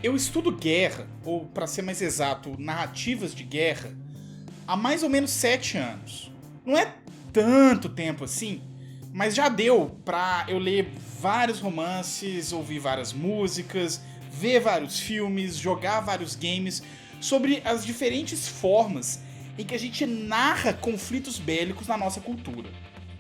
Eu estudo guerra, ou para ser mais exato, narrativas de guerra, há mais ou menos 7 anos. Não é tanto tempo assim, mas já deu pra eu ler vários romances, ouvir várias músicas, ver vários filmes, jogar vários games sobre as diferentes formas em que a gente narra conflitos bélicos na nossa cultura.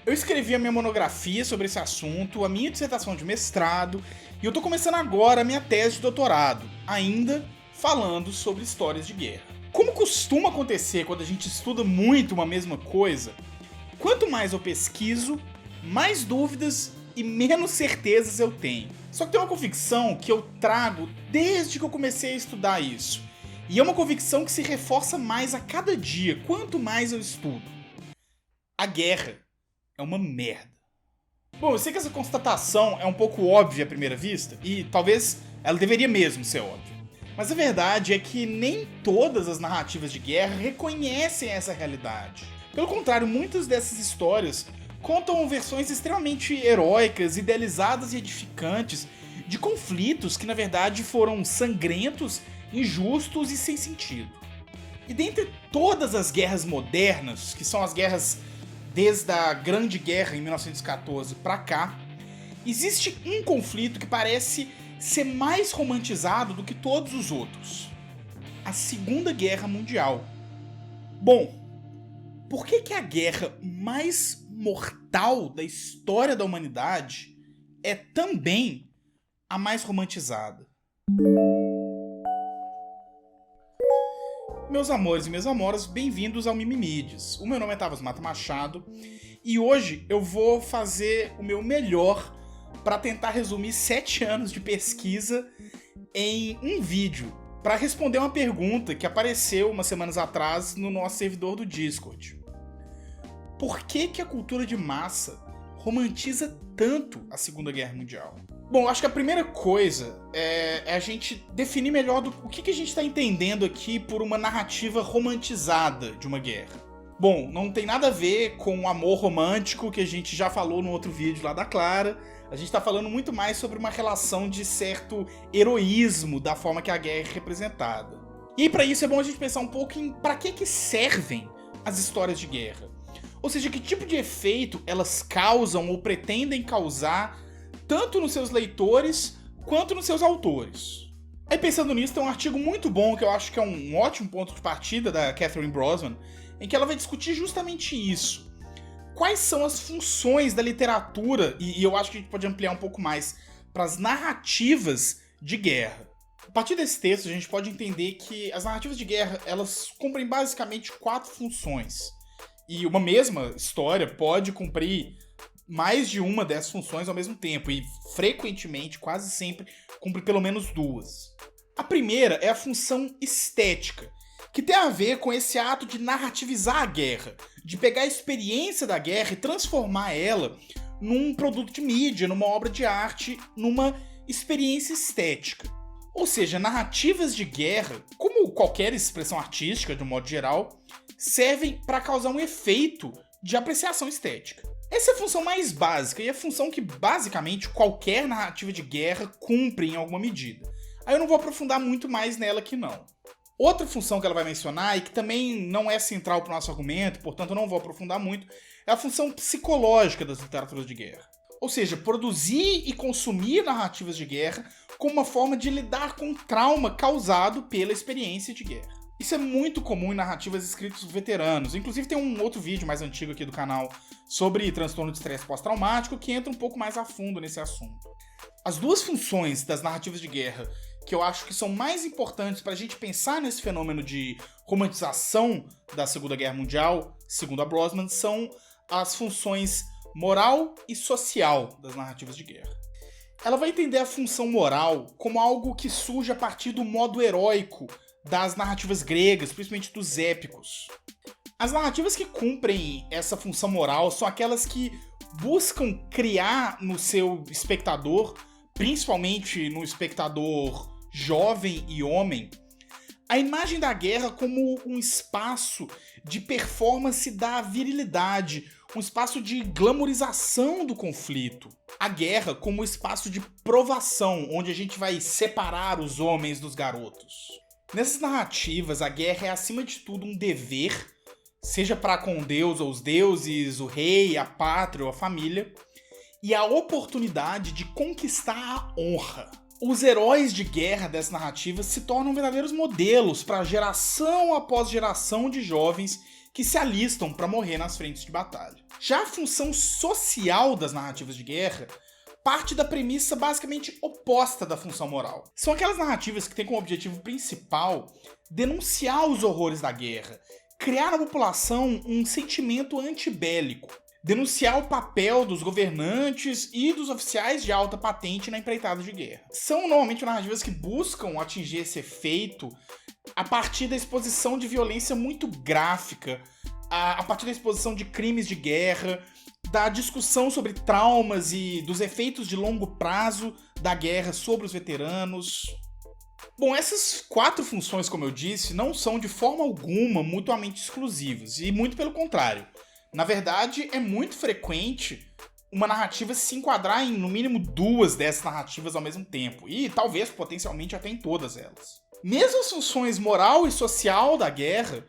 Eu escrevi a minha monografia sobre esse assunto, a minha dissertação de mestrado, e eu tô começando agora a minha tese de doutorado, ainda falando sobre histórias de guerra. Como costuma acontecer quando a gente estuda muito uma mesma coisa, quanto mais eu pesquiso, mais dúvidas e menos certezas eu tenho. Só que tem uma convicção que eu trago desde que eu comecei a estudar isso. E é uma convicção que se reforça mais a cada dia, quanto mais eu estudo. A guerra é uma merda. Bom, eu sei que essa constatação é um pouco óbvia à primeira vista, e talvez ela deveria mesmo ser óbvia. Mas a verdade é que nem todas as narrativas de guerra reconhecem essa realidade. Pelo contrário, muitas dessas histórias contam versões extremamente heróicas, idealizadas e edificantes de conflitos que na verdade foram sangrentos, injustos e sem sentido. E dentre todas as guerras modernas, que são as guerras desde a Grande Guerra em 1914 pra cá, existe um conflito que parece ser mais romantizado do que todos os outros: a Segunda Guerra Mundial. Bom, por que a guerra mais mortal da história da humanidade é também a mais romantizada? Meus amores e minhas amoras, bem-vindos ao Mimimides. O meu nome é Tavas Mata Machado e hoje eu vou fazer o meu melhor para tentar resumir 7 anos de pesquisa em um vídeo, para responder uma pergunta que apareceu umas semanas atrás no nosso servidor do Discord. Por que a cultura de massa romantiza tanto a Segunda Guerra Mundial? Bom, acho que a primeira coisa é a gente definir melhor o que a gente está entendendo aqui por uma narrativa romantizada de uma guerra. Bom, não tem nada a ver com o amor romântico que a gente já falou no outro vídeo lá da Clara. A gente está falando muito mais sobre uma relação de certo heroísmo da forma que a guerra é representada. E para isso é bom a gente pensar um pouco em para que servem as histórias de guerra. Ou seja, que tipo de efeito elas causam ou pretendem causar tanto nos seus leitores quanto nos seus autores. Aí pensando nisso, tem um artigo muito bom que eu acho que é um ótimo ponto de partida da Catherine Brosnan, em que ela vai discutir justamente isso. Quais são as funções da literatura, e eu acho que a gente pode ampliar um pouco mais, para as narrativas de guerra. A partir desse texto, a gente pode entender que as narrativas de guerra, elas cumprem basicamente 4 funções. E uma mesma história pode cumprir mais de uma dessas funções ao mesmo tempo, e frequentemente, quase sempre, cumpre pelo menos 2. A primeira é a função estética, que tem a ver com esse ato de narrativizar a guerra, de pegar a experiência da guerra e transformar ela num produto de mídia, numa obra de arte, numa experiência estética. Ou seja, narrativas de guerra, como qualquer expressão artística de um modo geral, servem para causar um efeito de apreciação estética. Essa é a função mais básica e é a função que basicamente qualquer narrativa de guerra cumpre em alguma medida. Aí eu não vou aprofundar muito mais nela aqui não. Outra função que ela vai mencionar, e que também não é central para o nosso argumento, portanto eu não vou aprofundar muito, é a função psicológica das literaturas de guerra. Ou seja, produzir e consumir narrativas de guerra como uma forma de lidar com o trauma causado pela experiência de guerra. Isso é muito comum em narrativas escritas por veteranos. Inclusive tem um outro vídeo mais antigo aqui do canal sobre transtorno de estresse pós-traumático que entra um pouco mais a fundo nesse assunto. As 2 funções das narrativas de guerra que eu acho que são mais importantes para a gente pensar nesse fenômeno de romantização da Segunda Guerra Mundial, segundo a Brosnan, são as funções moral e social das narrativas de guerra. Ela vai entender a função moral como algo que surge a partir do modo heróico das narrativas gregas, principalmente dos épicos. As narrativas que cumprem essa função moral são aquelas que buscam criar no seu espectador, principalmente no espectador jovem e homem, a imagem da guerra como um espaço de performance da virilidade, um espaço de glamorização do conflito. A guerra como um espaço de provação, onde a gente vai separar os homens dos garotos. Nessas narrativas, a guerra é acima de tudo um dever, seja para com Deus ou os deuses, o rei, a pátria ou a família, e a oportunidade de conquistar a honra. Os heróis de guerra dessas narrativas se tornam verdadeiros modelos para geração após geração de jovens que se alistam para morrer nas frentes de batalha. Já a função social das narrativas de guerra parte da premissa basicamente oposta da função moral. São aquelas narrativas que têm como objetivo principal denunciar os horrores da guerra, criar na população um sentimento antibélico, denunciar o papel dos governantes e dos oficiais de alta patente na empreitada de guerra. São normalmente narrativas que buscam atingir esse efeito a partir da exposição de violência muito gráfica, a partir da exposição de crimes de guerra, da discussão sobre traumas e dos efeitos de longo prazo da guerra sobre os veteranos. Bom, essas 4 funções, como eu disse, não são de forma alguma mutuamente exclusivas, e muito pelo contrário. Na verdade, é muito frequente uma narrativa se enquadrar em, no mínimo, 2 dessas narrativas ao mesmo tempo, e talvez, potencialmente, até em todas elas. Mesmo as funções moral e social da guerra,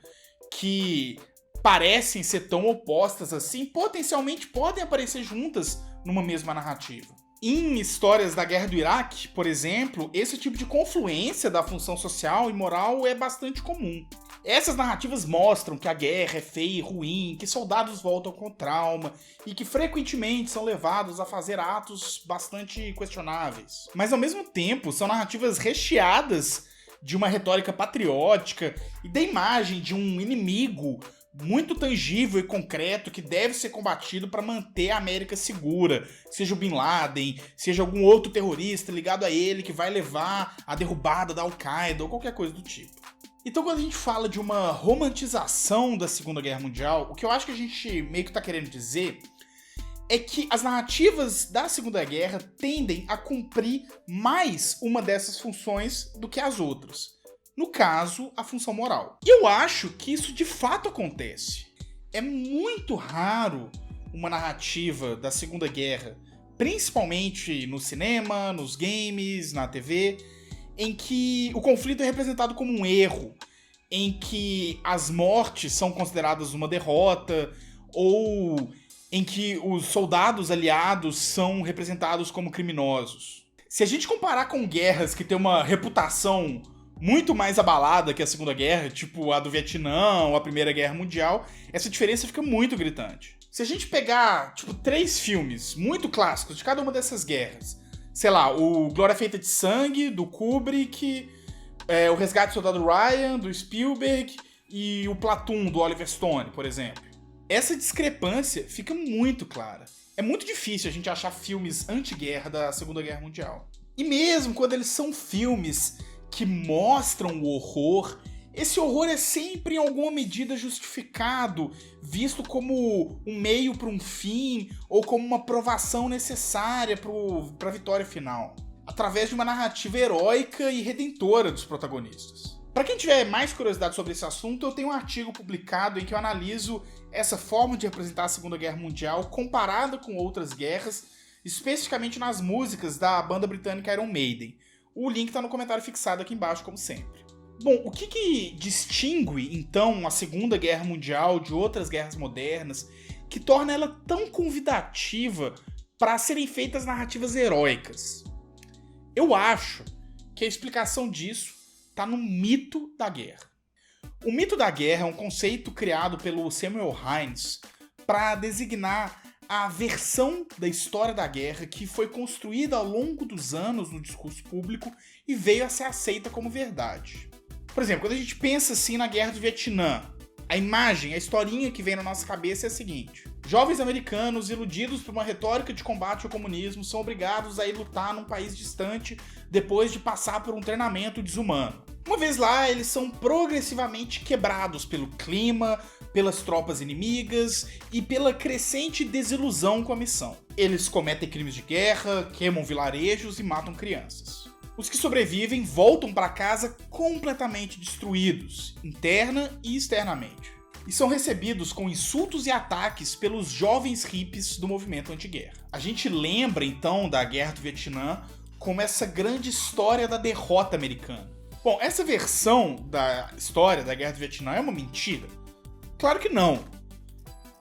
que parecem ser tão opostas assim, potencialmente podem aparecer juntas numa mesma narrativa. Em histórias da Guerra do Iraque, por exemplo, esse tipo de confluência da função social e moral é bastante comum. Essas narrativas mostram que a guerra é feia e ruim, que soldados voltam com trauma e que frequentemente são levados a fazer atos bastante questionáveis. Mas ao mesmo tempo, são narrativas recheadas de uma retórica patriótica e da imagem de um inimigo muito tangível e concreto que deve ser combatido para manter a América segura, seja o Bin Laden, seja algum outro terrorista ligado a ele que vai levar à derrubada da Al-Qaeda ou qualquer coisa do tipo. Então, quando a gente fala de uma romantização da Segunda Guerra Mundial, o que eu acho que a gente meio que tá querendo dizer é que as narrativas da Segunda Guerra tendem a cumprir mais uma dessas funções do que as outras. No caso, a função moral. E eu acho que isso de fato acontece. É muito raro uma narrativa da Segunda Guerra, principalmente no cinema, nos games, na TV, em que o conflito é representado como um erro, em que as mortes são consideradas uma derrota, ou em que os soldados aliados são representados como criminosos. Se a gente comparar com guerras que têm uma reputação muito mais abalada que a Segunda Guerra, tipo a do Vietnã ou a Primeira Guerra Mundial, essa diferença fica muito gritante. Se a gente pegar, 3 filmes muito clássicos de cada uma dessas guerras, sei lá, o Glória Feita de Sangue, do Kubrick, o Resgate do Soldado Ryan, do Spielberg, e o Platoon, do Oliver Stone, por exemplo. Essa discrepância fica muito clara. É muito difícil a gente achar filmes anti-guerra da Segunda Guerra Mundial. E mesmo quando eles são filmes que mostram o horror, esse horror é sempre em alguma medida justificado, visto como um meio para um fim ou como uma provação necessária para a vitória final, através de uma narrativa heróica e redentora dos protagonistas. Para quem tiver mais curiosidade sobre esse assunto, eu tenho um artigo publicado em que eu analiso essa forma de representar a Segunda Guerra Mundial comparada com outras guerras, especificamente nas músicas da banda britânica Iron Maiden. O link está no comentário fixado aqui embaixo, como sempre. Bom, o que distingue, então, a Segunda Guerra Mundial de outras guerras modernas, que torna ela tão convidativa para serem feitas narrativas heróicas? Eu acho que a explicação disso está no mito da guerra. O mito da guerra é um conceito criado pelo Samuel Hines para designar a versão da história da guerra que foi construída ao longo dos anos no discurso público e veio a ser aceita como verdade. Por exemplo, quando a gente pensa assim na Guerra do Vietnã, a imagem, a historinha que vem na nossa cabeça é a seguinte: jovens americanos iludidos por uma retórica de combate ao comunismo são obrigados a ir lutar num país distante depois de passar por um treinamento desumano. Uma vez lá, eles são progressivamente quebrados pelo clima, pelas tropas inimigas e pela crescente desilusão com a missão. Eles cometem crimes de guerra, queimam vilarejos e matam crianças. Os que sobrevivem voltam para casa completamente destruídos, interna e externamente. E são recebidos com insultos e ataques pelos jovens hippies do movimento anti-guerra. A gente lembra então da Guerra do Vietnã como essa grande história da derrota americana. Bom, essa versão da história da Guerra do Vietnã é uma mentira? Claro que não.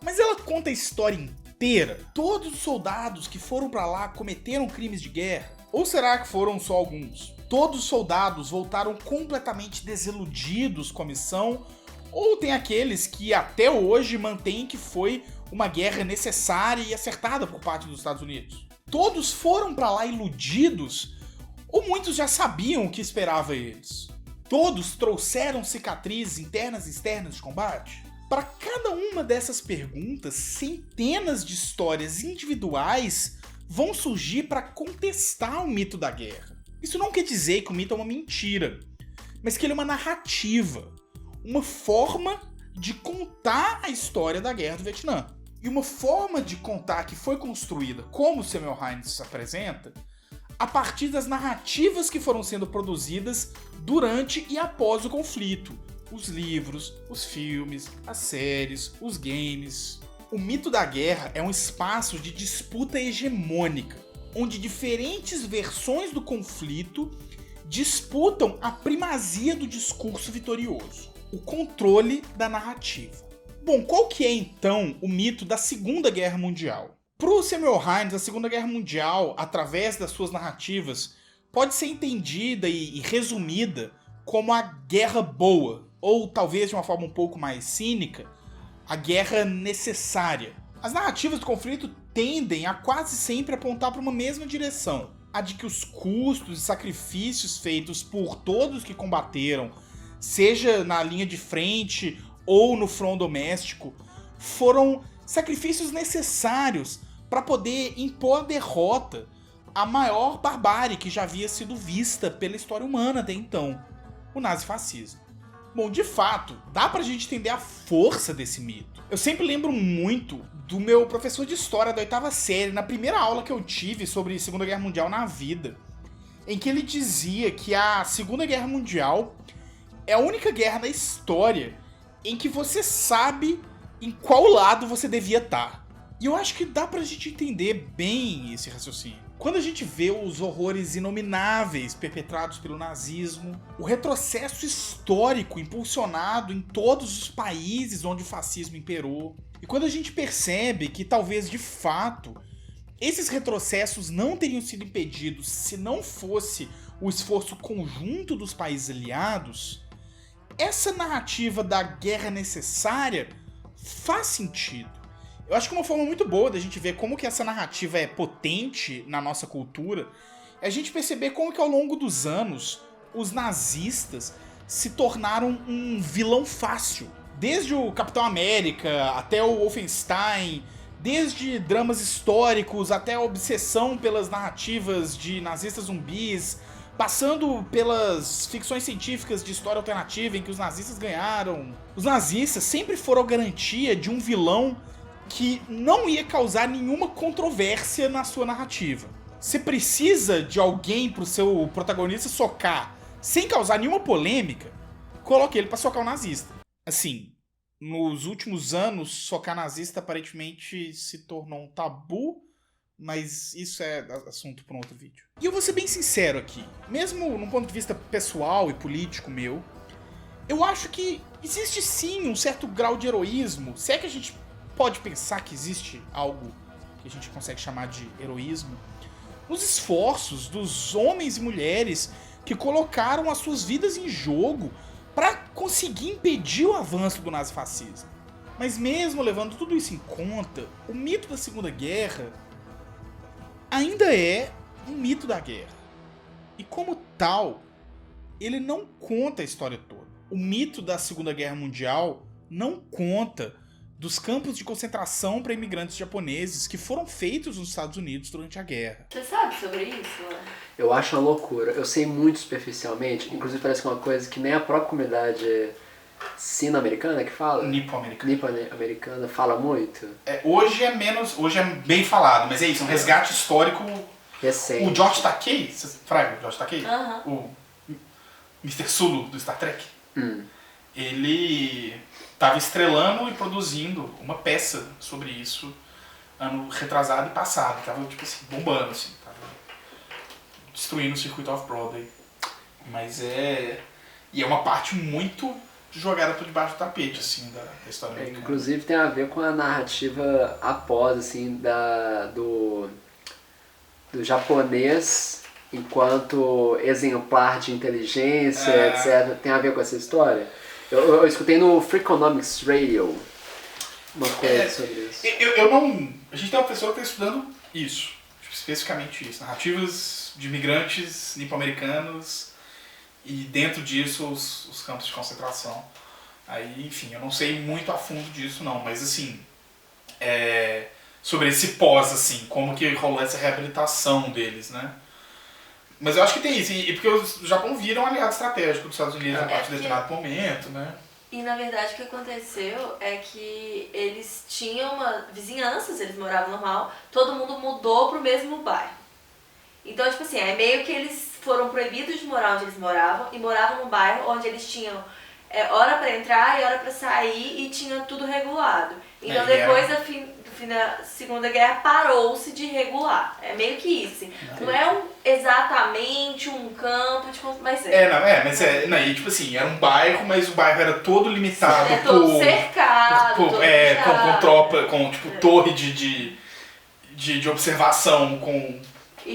Mas ela conta a história inteira? Todos os soldados que foram para lá cometeram crimes de guerra? Ou será que foram só alguns? Todos os soldados voltaram completamente desiludidos com a missão? Ou tem aqueles que até hoje mantêm que foi uma guerra necessária e acertada por parte dos Estados Unidos? Todos foram para lá iludidos? Ou muitos já sabiam o que esperava eles? Todos trouxeram cicatrizes internas e externas de combate? Para cada uma dessas perguntas, centenas de histórias individuais vão surgir para contestar o mito da guerra. Isso não quer dizer que o mito é uma mentira, mas que ele é uma narrativa, uma forma de contar a história da Guerra do Vietnã. E uma forma de contar que foi construída, como Samuel Hines apresenta, a partir das narrativas que foram sendo produzidas durante e após o conflito. Os livros, os filmes, as séries, os games. O mito da guerra é um espaço de disputa hegemônica, onde diferentes versões do conflito disputam a primazia do discurso vitorioso, o controle da narrativa. Bom, qual que é então o mito da Segunda Guerra Mundial? Para o Samuel Hines, a Segunda Guerra Mundial, através das suas narrativas, pode ser entendida e resumida como a guerra boa, ou talvez de uma forma um pouco mais cínica, a guerra necessária. As narrativas do conflito tendem a quase sempre apontar para uma mesma direção, a de que os custos e sacrifícios feitos por todos que combateram, seja na linha de frente ou no front doméstico, foram sacrifícios necessários para poder impor a derrota à maior barbárie que já havia sido vista pela história humana até então, o nazifascismo. Bom, de fato, dá pra gente entender a força desse mito. Eu sempre lembro muito do meu professor de história da 8ª série, na primeira aula que eu tive sobre Segunda Guerra Mundial na vida, em que ele dizia que a Segunda Guerra Mundial é a única guerra na história em que você sabe em qual lado você devia estar. E eu acho que dá pra gente entender bem esse raciocínio. Quando a gente vê os horrores inomináveis perpetrados pelo nazismo, o retrocesso histórico impulsionado em todos os países onde o fascismo imperou, e quando a gente percebe que talvez de fato esses retrocessos não teriam sido impedidos se não fosse o esforço conjunto dos países aliados, essa narrativa da guerra necessária faz sentido. Eu acho que uma forma muito boa da gente ver como que essa narrativa é potente na nossa cultura é a gente perceber como que ao longo dos anos os nazistas se tornaram um vilão fácil. Desde o Capitão América até o Wolfenstein, desde dramas históricos até a obsessão pelas narrativas de nazistas zumbis, passando pelas ficções científicas de história alternativa em que os nazistas ganharam. Os nazistas sempre foram a garantia de um vilão que não ia causar nenhuma controvérsia na sua narrativa. Você precisa de alguém pro seu protagonista socar sem causar nenhuma polêmica, coloque ele pra socar o nazista. Assim, nos últimos anos, socar nazista aparentemente se tornou um tabu, mas isso é assunto para um outro vídeo. E eu vou ser bem sincero aqui, mesmo num ponto de vista pessoal e político meu, eu acho que existe sim um certo grau de heroísmo, se é que a gente pode pensar que existe algo que a gente consegue chamar de heroísmo, nos esforços dos homens e mulheres que colocaram as suas vidas em jogo para conseguir impedir o avanço do nazifascismo. Mas mesmo levando tudo isso em conta, o mito da Segunda Guerra ainda é um mito da guerra. E como tal, ele não conta a história toda. O mito da Segunda Guerra Mundial não conta dos campos de concentração para imigrantes japoneses que foram feitos nos Estados Unidos durante a guerra. Você sabe sobre isso? Eu acho uma loucura. Eu sei muito superficialmente, inclusive parece que é uma coisa que nem a própria comunidade sino-americana que fala? Nipo-americana fala muito. Hoje é bem falado, mas é isso, um resgate histórico Recente. O George Takei, você fraga o George Takei? Uhum. O Mr. Sulu do Star Trek. Ele estava estrelando e produzindo uma peça sobre isso ano retrasado e passado. Tava, tipo assim, bombando, assim. Tava destruindo o circuito off-Broadway. Mas E é uma parte muito jogada por debaixo do tapete, assim, da história americana. Inclusive tem a ver com a narrativa após, assim, do japonês enquanto exemplar de inteligência, etc. Tem a ver com essa história? Eu escutei no Freakonomics Radio uma coisa sobre isso. Eu não... A gente tem uma pessoa que está estudando isso, especificamente isso. Narrativas de imigrantes nipo-americanos e dentro disso os campos de concentração. Aí, enfim, eu não sei muito a fundo disso não, mas assim, sobre esse pós, assim, como que rolou essa reabilitação deles, né? Mas eu acho que tem isso, e porque o Japão vira um aliado estratégico dos Estados Unidos a partir de determinado momento, né? E na verdade o que aconteceu é que eles tinham vizinhanças, eles moravam normal, todo mundo mudou pro mesmo bairro. Então, tipo assim, é meio que eles foram proibidos de morar onde eles moravam e moravam num bairro onde eles tinham hora pra entrar e hora pra sair e tinha tudo regulado. Então depois da Segunda Guerra parou-se de regular. É meio que isso. Não é exatamente um campo, mas e tipo assim, era um bairro, mas o bairro era todo limitado. Todo cercado, com tropa, com tipo torre de observação, com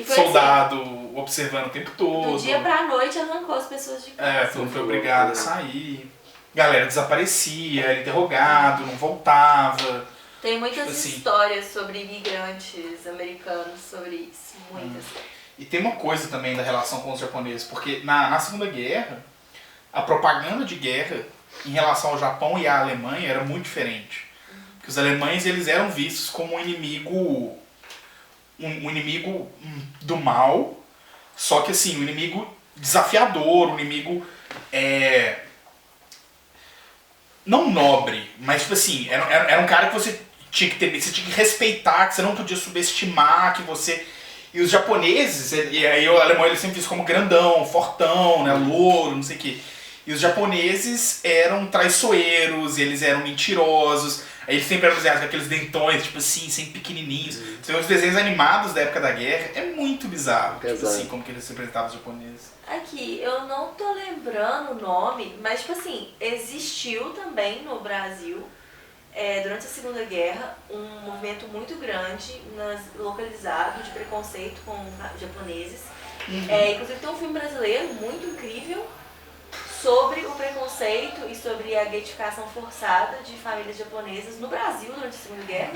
soldado assim, observando o tempo todo. Do dia pra noite arrancou as pessoas de casa. Todo mundo foi obrigado a sair. Galera desaparecia, era interrogado, não voltava. Tem muitas histórias sobre imigrantes americanos sobre isso, muitas. E tem uma coisa também da relação com os japoneses, porque na Segunda Guerra, a propaganda de guerra em relação ao Japão e à Alemanha era muito diferente. Porque os alemães eles eram vistos como um inimigo do mal, só que assim, um inimigo desafiador, um inimigo não nobre, mas tipo assim, era um cara que você tinha que respeitar, que você não podia subestimar, que você... E os japoneses, e aí o alemão ele sempre visto como grandão, fortão, né, louro, não sei o quê. E os japoneses eram traiçoeiros, eles eram mentirosos, aí eles sempre eram desenhados com aqueles dentões, tipo assim, sempre pequenininhos. Você vê os desenhos animados da época da guerra, é muito bizarro, tipo assim, como que eles representavam os japoneses. Aqui, eu não tô lembrando o nome, mas tipo assim, existiu também no Brasil, durante a Segunda Guerra, um movimento muito grande localizado de preconceito com japoneses. Inclusive tem um filme brasileiro muito incrível sobre o preconceito e sobre a getificação forçada de famílias japonesas no Brasil durante a Segunda Guerra.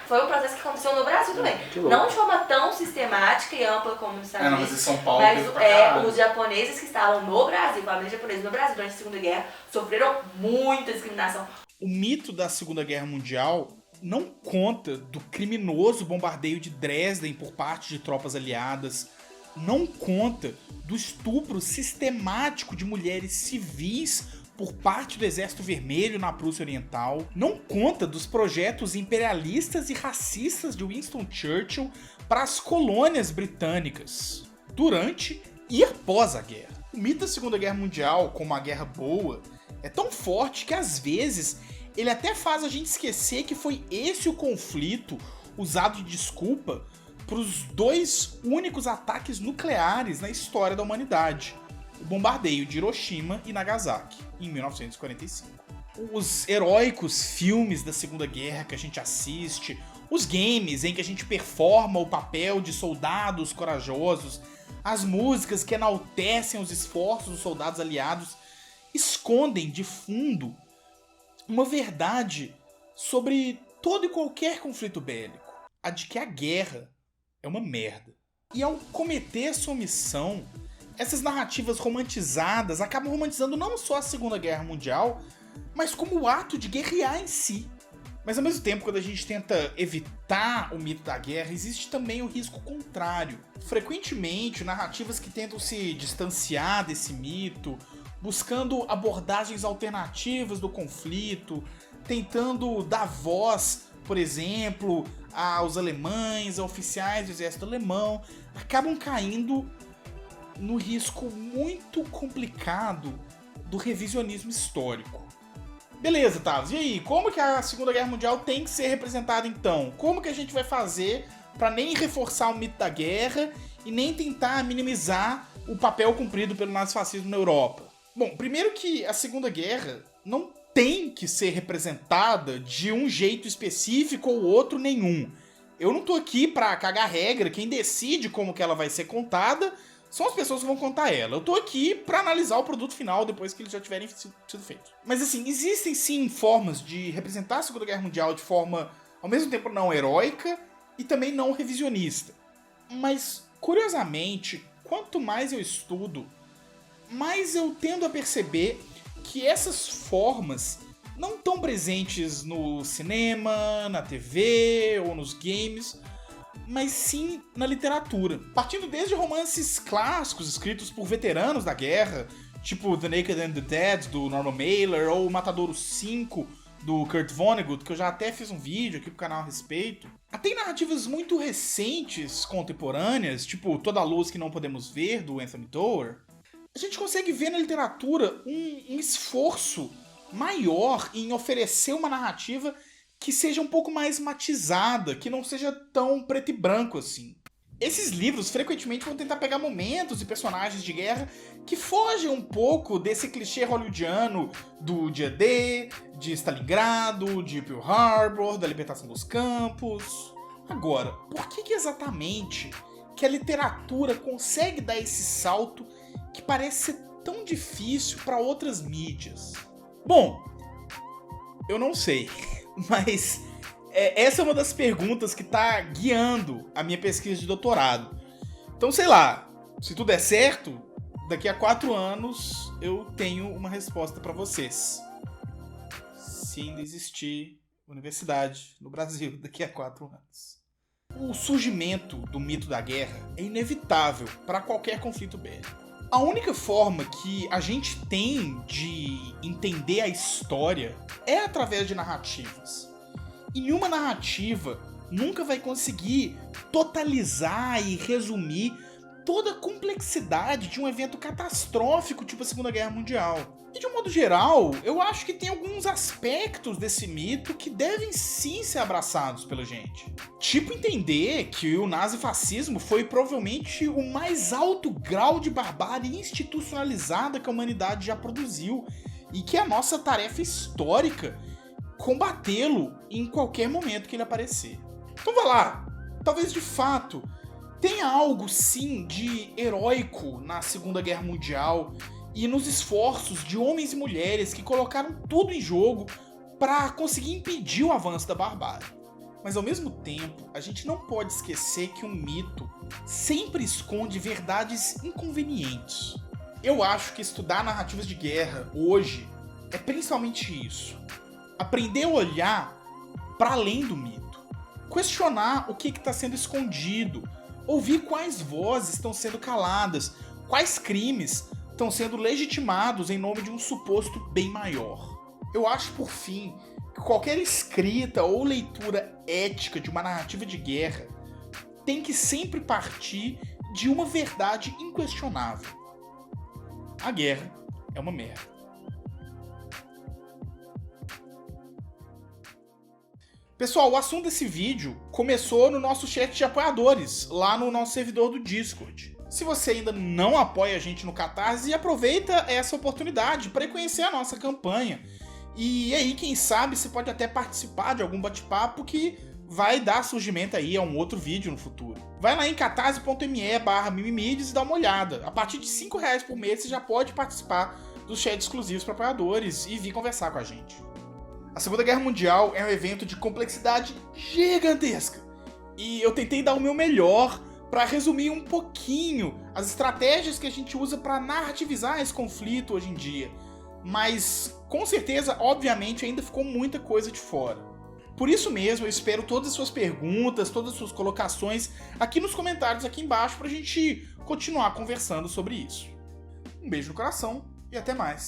Foi um processo que aconteceu no Brasil também. Não de forma tão sistemática e ampla como nos Estados Unidos. Mas em São Paulo mas os japoneses que estavam no Brasil, famílias japonesas no Brasil durante a Segunda Guerra, sofreram muita discriminação. O mito da Segunda Guerra Mundial não conta do criminoso bombardeio de Dresden por parte de tropas aliadas, não conta do estupro sistemático de mulheres civis por parte do Exército Vermelho na Prússia Oriental, não conta dos projetos imperialistas e racistas de Winston Churchill para as colônias britânicas, durante e após a guerra. O mito da Segunda Guerra Mundial, como uma guerra boa, é tão forte que às vezes ele até faz a gente esquecer que foi esse o conflito usado de desculpa para os 2 únicos ataques nucleares na história da humanidade: o bombardeio de Hiroshima e Nagasaki, em 1945. Os heróicos filmes da Segunda Guerra que a gente assiste, os games em que a gente performa o papel de soldados corajosos, as músicas que enaltecem os esforços dos soldados aliados, escondem de fundo uma verdade sobre todo e qualquer conflito bélico: a de que a guerra é uma merda. E ao cometer sua missão, essas narrativas romantizadas acabam romantizando não só a Segunda Guerra Mundial, mas como o ato de guerrear em si. Mas ao mesmo tempo, quando a gente tenta evitar o mito da guerra, existe também o risco contrário. Frequentemente, narrativas que tentam se distanciar desse mito, buscando abordagens alternativas do conflito, tentando dar voz, por exemplo, aos alemães, a oficiais do exército alemão, acabam caindo no risco muito complicado do revisionismo histórico. Beleza, Tavos, e aí? Como que a Segunda Guerra Mundial tem que ser representada então? Como que a gente vai fazer para nem reforçar o mito da guerra e nem tentar minimizar o papel cumprido pelo nazifascismo na Europa? Bom, primeiro que a Segunda Guerra não tem que ser representada de um jeito específico ou outro nenhum. Eu não tô aqui pra cagar regra, quem decide como que ela vai ser contada são as pessoas que vão contar ela. Eu tô aqui pra analisar o produto final depois que eles já tiverem sido feitos. Mas assim, existem sim formas de representar a Segunda Guerra Mundial de forma, ao mesmo tempo, não heróica e também não revisionista. Mas, curiosamente, quanto mais eu estudo, mais eu tendo a perceber que essas formas não estão presentes no cinema, na TV ou nos games, mas sim na literatura. Partindo desde romances clássicos escritos por veteranos da guerra, tipo The Naked and the Dead, do Norman Mailer, ou Matadouro 5, do Kurt Vonnegut, que eu já até fiz um vídeo aqui pro canal a respeito. Até narrativas muito recentes, contemporâneas, tipo Toda a Luz que Não Podemos Ver, do Anthony Doerr, a gente consegue ver na literatura um esforço maior em oferecer uma narrativa que seja um pouco mais matizada, que não seja tão preto e branco assim. Esses livros frequentemente vão tentar pegar momentos e personagens de guerra que fogem um pouco desse clichê hollywoodiano do dia D, de Stalingrado, de Pearl Harbor, da libertação dos campos. Agora, por que exatamente que a literatura consegue dar esse salto que parece ser tão difícil para outras mídias? Bom, eu não sei, mas essa é uma das perguntas que tá guiando a minha pesquisa de doutorado. Então, sei lá, se tudo der certo, daqui a 4 anos eu tenho uma resposta para vocês. Se ainda existir universidade no Brasil daqui a 4 anos. O surgimento do mito da guerra é inevitável para qualquer conflito bélico. A única forma que a gente tem de entender a história é através de narrativas. E nenhuma narrativa nunca vai conseguir totalizar e resumir toda a complexidade de um evento catastrófico tipo a Segunda Guerra Mundial. E de um modo geral, eu acho que tem alguns aspectos desse mito que devem sim ser abraçados pela gente. Tipo entender que o nazifascismo foi provavelmente o mais alto grau de barbárie institucionalizada que a humanidade já produziu e que é a nossa tarefa histórica combatê-lo em qualquer momento que ele aparecer. Então vai lá, talvez de fato tenha algo sim de heróico na Segunda Guerra Mundial e nos esforços de homens e mulheres que colocaram tudo em jogo para conseguir impedir o avanço da barbárie. Mas ao mesmo tempo, a gente não pode esquecer que um mito sempre esconde verdades inconvenientes. Eu acho que estudar narrativas de guerra hoje é principalmente isso. Aprender a olhar para além do mito. Questionar o que está sendo escondido. Ouvir quais vozes estão sendo caladas. Quais crimes estão sendo legitimados em nome de um suposto bem maior. Eu acho, por fim, que qualquer escrita ou leitura ética de uma narrativa de guerra tem que sempre partir de uma verdade inquestionável. A guerra é uma merda. Pessoal, o assunto desse vídeo começou no nosso chat de apoiadores, lá no nosso servidor do Discord. Se você ainda não apoia a gente no Catarse, aproveita essa oportunidade para conhecer a nossa campanha. E aí, quem sabe, você pode até participar de algum bate-papo que vai dar surgimento aí a um outro vídeo no futuro. Vai lá em catarse.me/mimimides e dá uma olhada. A partir de R$5 por mês você já pode participar dos chats exclusivos para apoiadores e vir conversar com a gente. A Segunda Guerra Mundial é um evento de complexidade gigantesca. E eu tentei dar o meu melhor para resumir um pouquinho as estratégias que a gente usa para narrativizar esse conflito hoje em dia. Mas, com certeza, obviamente, ainda ficou muita coisa de fora. Por isso mesmo, eu espero todas as suas perguntas, todas as suas colocações aqui nos comentários aqui embaixo para a gente continuar conversando sobre isso. Um beijo no coração e até mais.